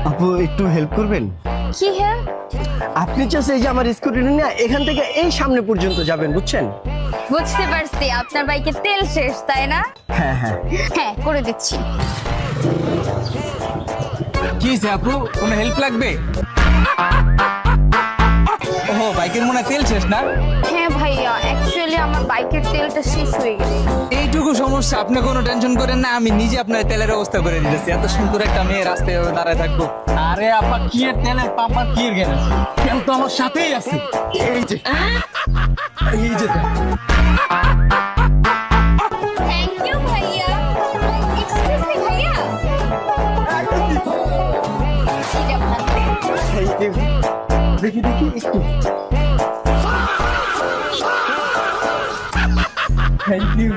আপু একটু হেল্প করবেন? কি হেল্প? আপনি জাস্ট এই যে আমার স্কুটি নিয়ে এখান থেকে এই সামনে পর্যন্ত যাবেন, বুঝছেন? বুঝতে পারছি, আপনার বাইকে তেল শেষ তাই না? হ্যাঁ হ্যাঁ। হ্যাঁ, করে দিচ্ছি। কি হয়েছে আপু, কোনো হেল্প লাগবে? ওহো, বাইকের মনে হয় তেল শেষ না? হ্যাঁ ভাইয়া, অ্যাকচুয়ালি আমার বাইকের তেলটা শেষ হয়ে গেছে। এইটুকু সমস্যা, আপনি কোনো টেনশন করেন না, আমি নিজে আপনার তেলের ব্যবস্থা করে দিতেছি। এত সুন্দর একটা মেয়ে রাস্তায় দাঁড়ায় থাকবো। আরে আপা, কি এর তেলের পাপা, কি এর জ্ঞান? তেল তো আমার সাথেই আছে। এই যে এই যে তেল। থ্যাংক ইউ ভাইয়া। এক্সকিউজ মি ভাইয়া, এই যে আপনার তেল। Thank you. দেখি দেখি একটু। Thank you.